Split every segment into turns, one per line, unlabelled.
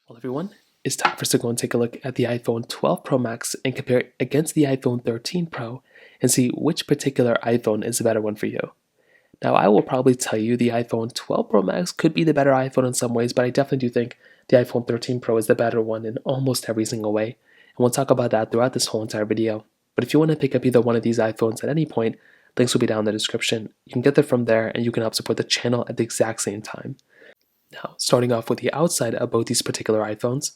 Well, everyone, it's time for us to go and take a look at the iPhone 12 Pro Max and compare it against the iPhone 13 Pro and see which particular iPhone is the better one for you. Now, I will probably tell you the iPhone 12 Pro Max could be the better iPhone in some ways, but I definitely do think the iPhone 13 Pro is the better one in almost every single way. And we'll talk about that throughout this whole entire video. But if you want to pick up either one of these iPhones at any point, links will be down in the description. You can get them from there and you can help support the channel at the exact same time. Now, starting off with the outside of both these particular iPhones,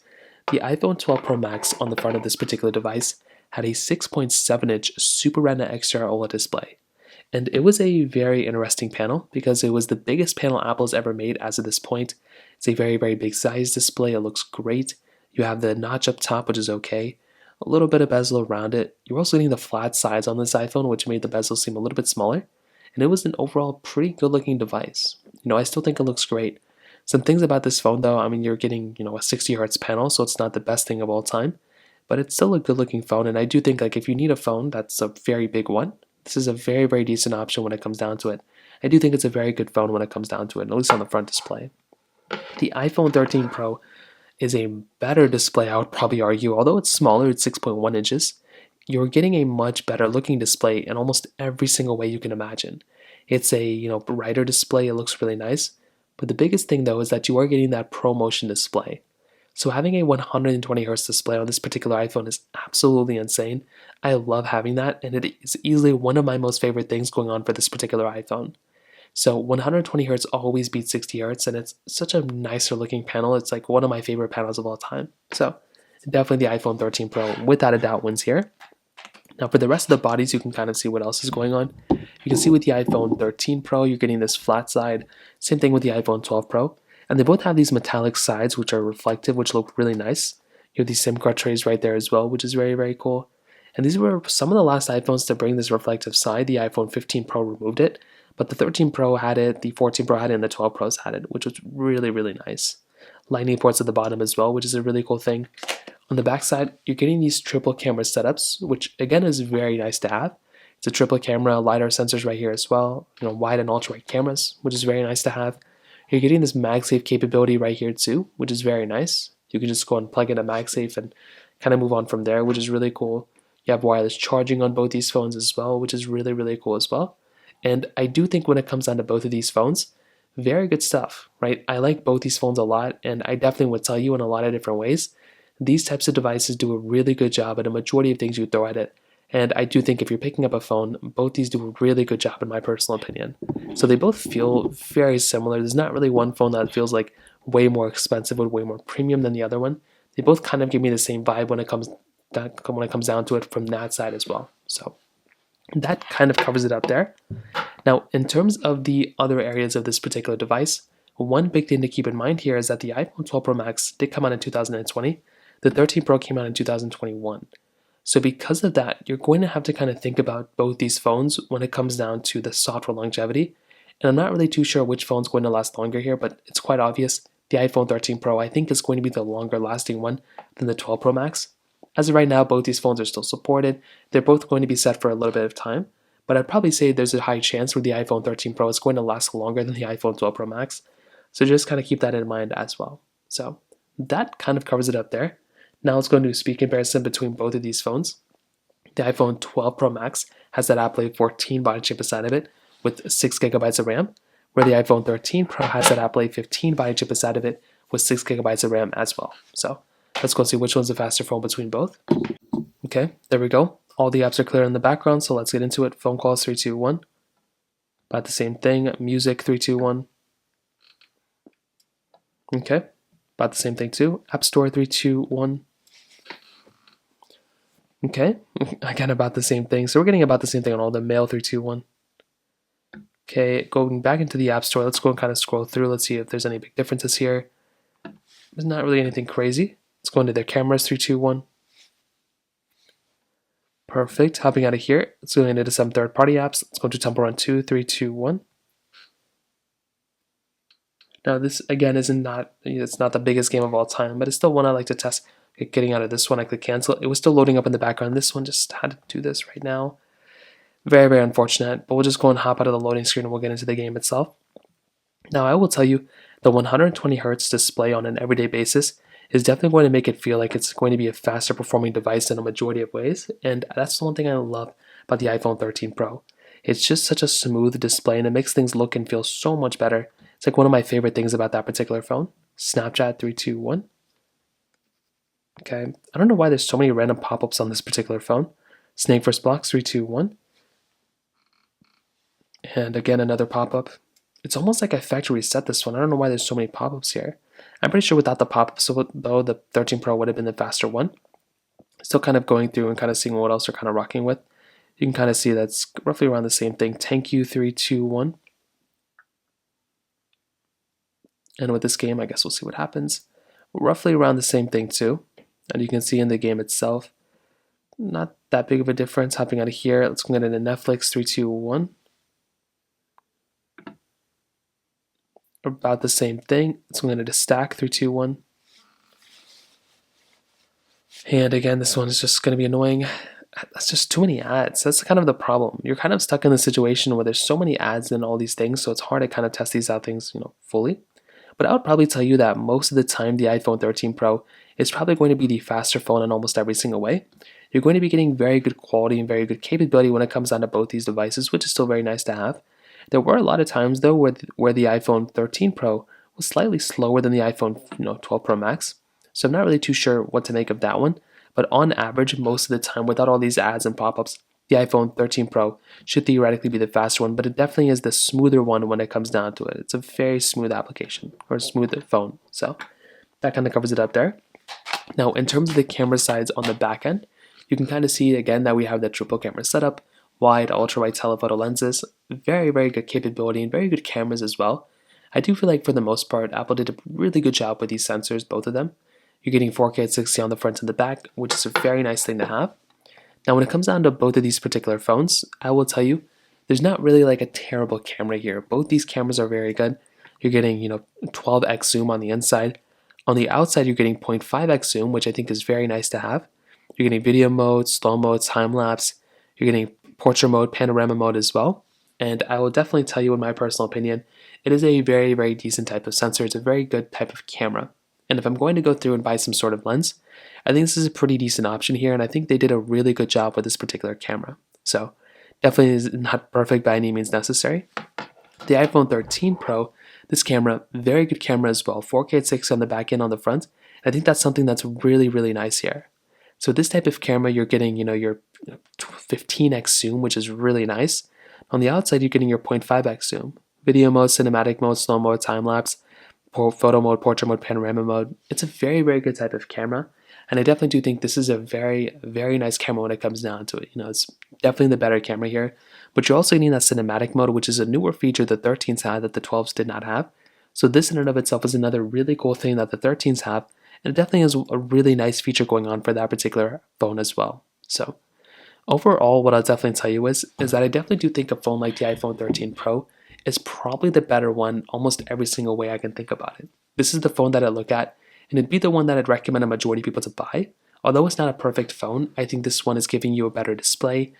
the iPhone 12 Pro Max on the front of this particular device had a 6.7-inch Super Retina XDR OLED display. And it was a very interesting panel because it was the biggest panel Apple's ever made as of this point. It's a very, very big size display. It looks great. You have the notch up top, which is okay. A little bit of bezel around it. You're also getting the flat sides on this iPhone, which made the bezel seem a little bit smaller. And it was an overall pretty good looking device. I still think it looks great. Some things about this phone though, you're getting, a 60 hertz panel, so it's not the best thing of all time, but it's still a good looking phone. And I do think if you need a phone that's a very big one, this is a very, very decent option when it comes down to it. I do think it's a very good phone when it comes down to it, at least on the front display. The iPhone 13 Pro is a better display, I would probably argue. Although it's smaller, it's 6.1 inches, you're getting a much better looking display in almost every single way you can imagine. It's a, brighter display, it looks really nice. But the biggest thing though is that you are getting that ProMotion display. So having a 120 Hz display on this particular iPhone is absolutely insane. I love having that, and it is easily one of my most favorite things going on for this particular iPhone. So 120 Hz always beats 60 Hz, and it's such a nicer looking panel. It's like one of my favorite panels of all time. So definitely the iPhone 13 Pro, without a doubt, wins here. Now for the rest of the bodies, you can kind of see what else is going on. You can see with the iPhone 13 Pro, you're getting this flat side. Same thing with the iPhone 12 Pro. And they both have these metallic sides, which are reflective, which look really nice. You have these SIM card trays right there as well, which is very, very cool. And these were some of the last iPhones to bring this reflective side. The iPhone 15 Pro removed it, but the 13 Pro had it, the 14 Pro had it, and the 12 Pros had it, which was really, really nice. Lightning ports at the bottom as well, which is a really cool thing. On the back side, you're getting these triple camera setups, which again is very nice to have. It's a triple camera, LiDAR sensors right here as well, wide and ultra wide cameras, which is very nice to have. You're getting this MagSafe capability right here too, which is very nice. You can just go and plug in a MagSafe and kind of move on from there, which is really cool. You have wireless charging on both these phones as well, which is really, really cool as well. And I do think when it comes down to both of these phones, very good stuff, right? I like both these phones a lot, and I definitely would tell you in a lot of different ways. These types of devices do a really good job at a majority of things you throw at it. And I do think if you're picking up a phone, both these do a really good job in my personal opinion. So they both feel very similar. There's not really one phone that feels like way more expensive or way more premium than the other one. They both kind of give me the same vibe when it comes down to it from that side as well. So that kind of covers it up there. Now, in terms of the other areas of this particular device, one big thing to keep in mind here is that the iPhone 12 Pro Max did come out in 2020. The 13 Pro came out in 2021. So because of that, you're going to have to kind of think about both these phones when it comes down to the software longevity. And I'm not really too sure which phone's going to last longer here, but it's quite obvious. The iPhone 13 Pro, I think, is going to be the longer lasting one than the 12 Pro Max. As of right now, both these phones are still supported. They're both going to be set for a little bit of time, but I'd probably say there's a high chance where the iPhone 13 Pro is going to last longer than the iPhone 12 Pro Max. So just kind of keep that in mind as well. So that kind of covers it up there. Now let's go into a speed comparison between both of these phones. The iPhone 12 Pro Max has that Apple A14 body chip inside of it with 6 gigabytes of RAM, where the iPhone 13 Pro has that Apple A15 body chip inside of it with 6 gigabytes of RAM as well. So let's go see which one's the faster phone between both. Okay, there we go. All the apps are clear in the background, so let's get into it. Phone calls 3, 2, 1. About the same thing. Music 3, 2, 1. Okay, about the same thing too. App Store 3, 2, 1. Okay, again about the same thing. So we're getting about the same thing on all the Mail 3, 2, 1. Okay, going back into the App Store, let's go and kind of scroll through. Let's see if there's any big differences here. There's not really anything crazy. Let's go into their cameras 3, 2, 1. Perfect. Hopping out of here, let's go into some third-party apps. Let's go to Temple Run 2, 3, 2, 1. Now this again it's not the biggest game of all time, but it's still one I like to test. Getting out of this one, I click cancel. It was still loading up in the background. This one just had to do this right now. Very, very unfortunate, but we'll just go and hop out of the loading screen and we'll get into the game itself. Now I will tell you, the 120 Hz display on an everyday basis is definitely going to make it feel like it's going to be a faster performing device in a majority of ways. And that's the one thing I love about the iPhone 13 Pro. It's just such a smooth display and it makes things look and feel so much better. It's like one of my favorite things about that particular phone. Snapchat 321. Okay, I don't know why there's so many random pop-ups on this particular phone. Snake first blocks 321. And again, another pop-up. It's almost like I factory reset this one. I don't know why there's so many pop-ups here. I'm pretty sure without the pop-ups, though, the 13 Pro would have been the faster one. Still kind of going through and kind of seeing what else they're kind of rocking with. You can kind of see that's roughly around the same thing. Thank you 321. And with this game, I guess we'll see what happens. Roughly around the same thing too. And you can see in the game itself, not that big of a difference. Hopping out of here, let's go into Netflix 321. About the same thing. Let's go into Stack 321. And again, this one is just going to be annoying. That's just too many ads. That's kind of the problem. You're kind of stuck in the situation where there's so many ads and all these things, so it's hard to kind of test these out things, fully. But I would probably tell you that most of the time, the iPhone 13 Pro is probably going to be the faster phone in almost every single way. You're going to be getting very good quality and very good capability when it comes down to both these devices, which is still very nice to have. There were a lot of times though where the iPhone 13 Pro was slightly slower than the iPhone 12 Pro Max. So I'm not really too sure what to make of that one. But on average, most of the time, without all these ads and pop-ups, the iPhone 13 Pro should theoretically be the faster one, but it definitely is the smoother one when it comes down to it. It's a very smooth application, or smooth phone. So that kind of covers it up there. Now, in terms of the camera sides on the back end, you can kind of see again that we have the triple camera setup, wide, ultra-wide telephoto lenses, very, very good capability and very good cameras as well. I do feel like for the most part, Apple did a really good job with these sensors, both of them. You're getting 4K at 60 on the front and the back, which is a very nice thing to have. Now, when it comes down to both of these particular phones, I will tell you, there's not really like a terrible camera here. Both these cameras are very good. You're getting, 12x zoom on the inside. On the outside, you're getting 0.5x zoom, which I think is very nice to have. You're getting video mode, slow mode, time lapse. You're getting portrait mode, panorama mode as well. And I will definitely tell you, in my personal opinion, it is a very, very decent type of sensor. It's a very good type of camera. And if I'm going to go through and buy some sort of lens, I think this is a pretty decent option here, and I think they did a really good job with this particular camera. So definitely is not perfect by any means necessary. The iPhone 13 Pro, this camera, very good camera as well, 4K at 60 on the back end, on the front. I think that's something that's really, really nice here. So this type of camera, you're getting, your 15x zoom, which is really nice. On the outside, you're getting your 0.5x zoom. Video mode, cinematic mode, slow mode, time lapse, photo mode, portrait mode, panorama mode. It's a very, very good type of camera. And I definitely do think this is a very, very nice camera when it comes down to it. It's definitely the better camera here. But you're also getting that cinematic mode, which is a newer feature the 13s had that the 12s did not have. So this in and of itself is another really cool thing that the 13s have. And it definitely is a really nice feature going on for that particular phone as well. So overall, what I'll definitely tell you is that I definitely do think a phone like the iPhone 13 Pro is probably the better one almost every single way I can think about it. This is the phone that I look at, and it'd be the one that I'd recommend a majority of people to buy. Although it's not a perfect phone, I think this one is giving you a better display,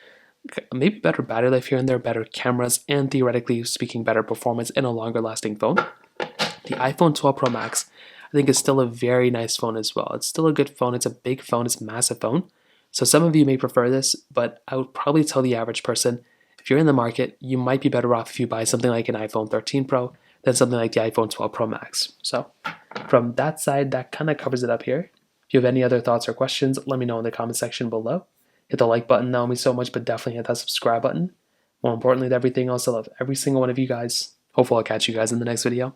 maybe better battery life here and there, better cameras, and theoretically speaking, better performance in a longer lasting phone. The iPhone 12 Pro Max, I think, is still a very nice phone as well. It's still a good phone. It's a big phone. It's a massive phone. So some of you may prefer this, but I would probably tell the average person, if you're in the market, you might be better off if you buy something like an iPhone 13 Pro than something like the iPhone 12 Pro Max. So from that side, that kind of covers it up here. If you have any other thoughts or questions, let me know in the comment section below. Hit the like button, that would mean so much, but definitely hit that subscribe button. More importantly than everything else, I love every single one of you guys. Hopefully I'll catch you guys in the next video.